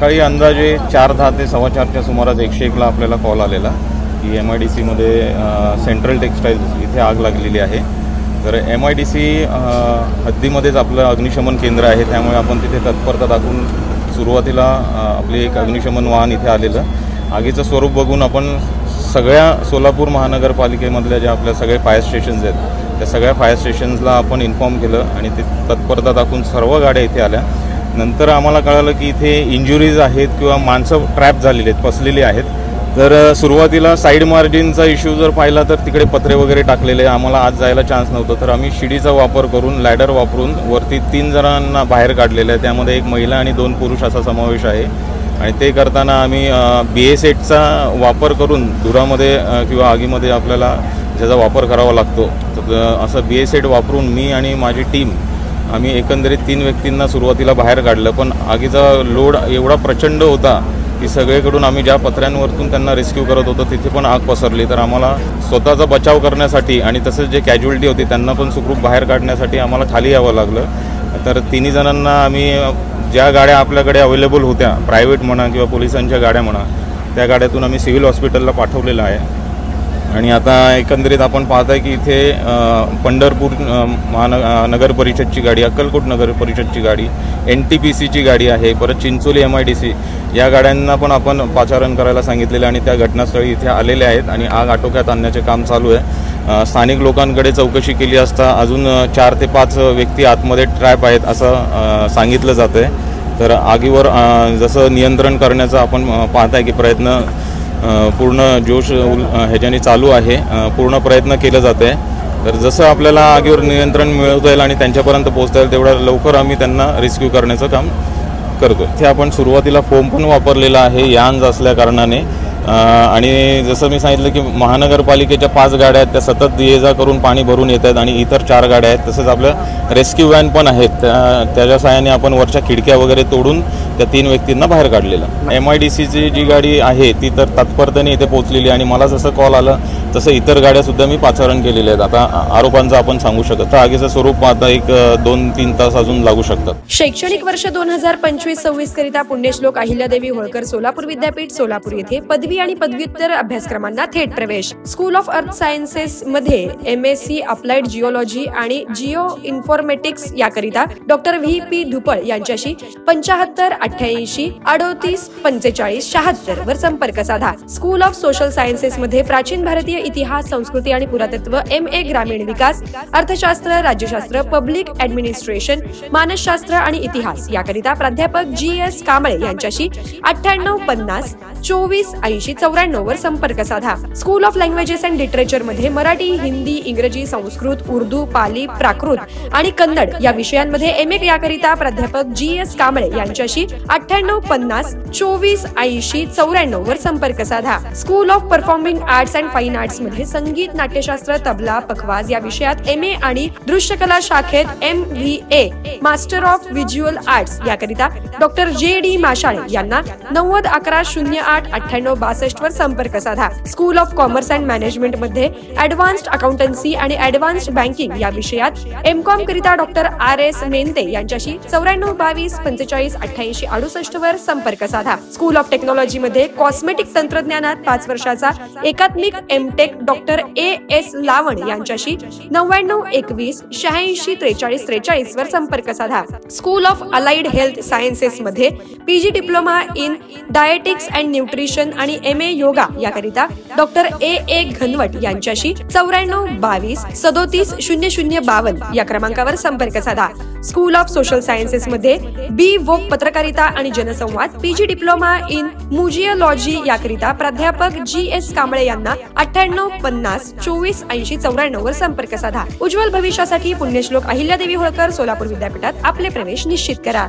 सकाळी अंदाजे 4:10 ते 4:15च्या सुमारास 101ला आपल्याला कॉल आलेला की MIDCमध्ये सेंट्रल टेक्सटाईल्स इथे आग लागलेली आहे। तर MIDC हद्दीमध्येच आपलं अग्निशमन केंद्र आहे, त्यामुळे आपण तिथे तत्परता दाखवून सुरुवातीला आपले एक अग्निशमन वाहन इथे आलेलं। आगीचं स्वरूप बघून आपण सगळ्या सोलापूर महानगरपालिकेमधल्या ज्या आपल्या सगळे फायर स्टेशन्स आहेत त्या सगळ्या फायर स्टेशन्सला आपण इन्फॉर्म केलं आणि ते तत्परता दाखवून सर्व गाड्या इथे आल्या। नंतर आम्हाला कळालं की इथे इंजुरीज आहेत किंवा माणसं ट्रॅप झालेली आहेत, फसलेली आहेत। तर सुरुवातीला साईड मार्जिनचा इश्यू जर पाहिला तर तिकडे पत्रे वगैरे टाकलेले, आम्हाला आत जायला चान्स नव्हतं। तर आम्ही शिडीचा वापर करून लॅडर वापरून वरती 3 जणांना बाहेर काढलेलं आहे, त्यामध्ये 1 महिला आणि 2 पुरुष असा समावेश आहे। आणि ते करताना आम्ही BA-7चा वापर करून धुरामध्ये किंवा आगीमध्ये आपल्याला ज्याचा वापर करावा लागतो, तर असं BA-7 वापरून मी आणि माझी टीम आम्ही एकंदरीत 3 व्यक्तींना सुरुवातीला बाहेर काढलं। पण आगीचा लोड एवढा प्रचंड होता की सगळीकडून आम्ही ज्या पत्र्यांवरतून त्यांना रेस्क्यू करत होतो तिथे पण आग पसरली। तर आम्हाला स्वतःचा बचाव करण्यासाठी आणि तसेच जे कॅज्युअल्टी होती त्यांना पण सुखरूप बाहेर काढण्यासाठी आम्हाला खाली यावं लागलं। तर 3 जणांना आम्ही ज्या गाड्या आपल्याकडे अवेलेबल होत्या, प्रायव्हेट म्हणा किंवा पोलिसांच्या गाड्या म्हणा, त्या गाड्यातून आम्ही सिव्हिल हॉस्पिटलला पाठवलेलं आहे। आणि आता एकंदरीत आपण पाहताय की इथे पंढरपूर नगर परिषदची गाडी, अक्कलकोट नगर परिषदची गाडी, NTPCची गाडी आहे, परत चिंचोली MIDC या गाड्यांना पण आपण पाचारण करायला सांगितलेलं आणि त्या घटनास्थळी इथे आलेल्या आहेत आणि आग आटोक्यात आणण्याचे काम चालू आहे। स्थानिक लोकांकडे चौकशी केली असता अजून 4 ते 5 व्यक्ती आतमध्ये ट्रॅप आहेत असं सांगितलं जातं आहे। तर आगीवर जसं नियंत्रण करण्याचा आपण पाहताय की प्रयत्न पूर्ण जोश ह्याच्याने चालू आहे, पूर्ण प्रयत्न केले जाते। तर जसं आपल्याला आगीवर नियंत्रण मिळवता येईल आणि त्यांच्यापर्यंत पोहोचता येईल तेवढ्या लवकर आम्ही त्यांना रेस्क्यू करण्याचं काम करतो। इथे आपण सुरुवातीला फोम पण वापरलेला आहे यांज असल्या कारणाने। आणि जसं मी सांगितलं की महानगरपालिकेच्या 5 गाड्या आहेत त्या सतत ये-जा करून पाणी भरून येत आहेत आणि इतर 4 गाड्या आहेत, तसेच आपल्या रेस्क्यू व्हॅन पण आहेत, त्याच्या सहाय्याने आपण वरच्या खिडक्या वगैरे तोडून त्या 3 व्यक्तींना बाहेर काढलेलं। MIDCची जी गाडी आहे ती तर तत्परतेने इथे पोहोचलेली आणि मला जसं कॉल आलं तसं इतर गाड्यासुद्धा मी पाचारण केलेले आहेत। आता आरोपांचं आपण सांगू शकत तर आगीचं स्वरूप आता एक 2-3 तास अजून लागू शकतात। शैक्षणिक वर्ष 2025-26 करिता पुण्यश्लोक अहिल्यादेवी होळकर सोलापूर विद्यापीठ सोलापूर येथे पदवी आणि पदव्युत्तर अभ्यासक्रमांना थेट प्रवेश। स्कूल ऑफ अर्थ सायन्सेस मध्ये MSc अप्लाइड जिओलॉजी आणि जिओ इन्फॉर्मेटिक्स याकरिता डॉक्टर VP धुपळ यांच्याशी 75 88 38 45 76 वर संपर्क साधा। स्कूल ऑफ सोशल सायन्सेस मध्ये प्राचीन भारतीय इतिहास, संस्कृती आणि पुरातत्व, MA ग्रामीण विकास, अर्थशास्त्र, राज्यशास्त्र, पब्लिक ऍडमिनिस्ट्रेशन, मानसशास्त्र आणि इतिहास याकरिता प्राध्यापक GS कांबळे यांच्याशी 98 50 24 80 94 वर संपर्क साधा। School of languages and literature मध्ये मराठी, हिंदी, इंग्रजी, संस्कृत, उर्दू, पाली, प्राकृत आणि कन्नड या विषयांमध्ये MA याकरिता प्राध्यापक GS कांबळे यांच्याशी 98 50 24 80 94 वर संपर्क साधा। School of performing arts and fine arts मध्ये संगीत, नाट्यशास्त्र, तबला, पखवाज या विषयात MA आणि दृश्यकला शाखेत MVA master of visual arts याकरिता डॉक्टर JD माशाळे यांना 90 11 08 98 62 वर संपर्क साधा। School of commerce and management मध्ये ऍडव्हान्स्ड अकाउंटन्सी आणि ऍडव्हान्स्ड बँकिंग या विषयात MCOM करिता डॉक्टर RS मेंते यांच्याशी 94 22 45 88 68 वर संपर्क साधा। स्कूल ऑफ टेक्नॉलॉजी मध्ये कॉस्मेटिक तंत्रज्ञानात 5 वर्षाचा एकात्मिक MTech डॉक्टर AS लावण यांच्याशी 99 21 86 43 43 वर संपर्क साधा। School of allied health sciences मध्ये PG diploma in dietetics and nutrition आणि MA योगा याकरिता डॉक्टर AA घनवट यांच्याशी 94 22 37 0052 या क्रमांकावर संपर्क साधा। स्कूल ऑफ सोशल सायन्सेस मध्ये B वोक पत्रकारिता आणि जनसंवाद, PG डिप्लोमा इन म्युजिओलॉजी याकरिता प्राध्यापक GS कांबळे यांना 98 50 24 80 94 वर संपर्क साधा। उज्ज्वल भविष्यासाठी पुण्यश्लोक अहिल्यादेवी होळकर सोलापूर विद्यापीठात आपले प्रवेश निश्चित करा।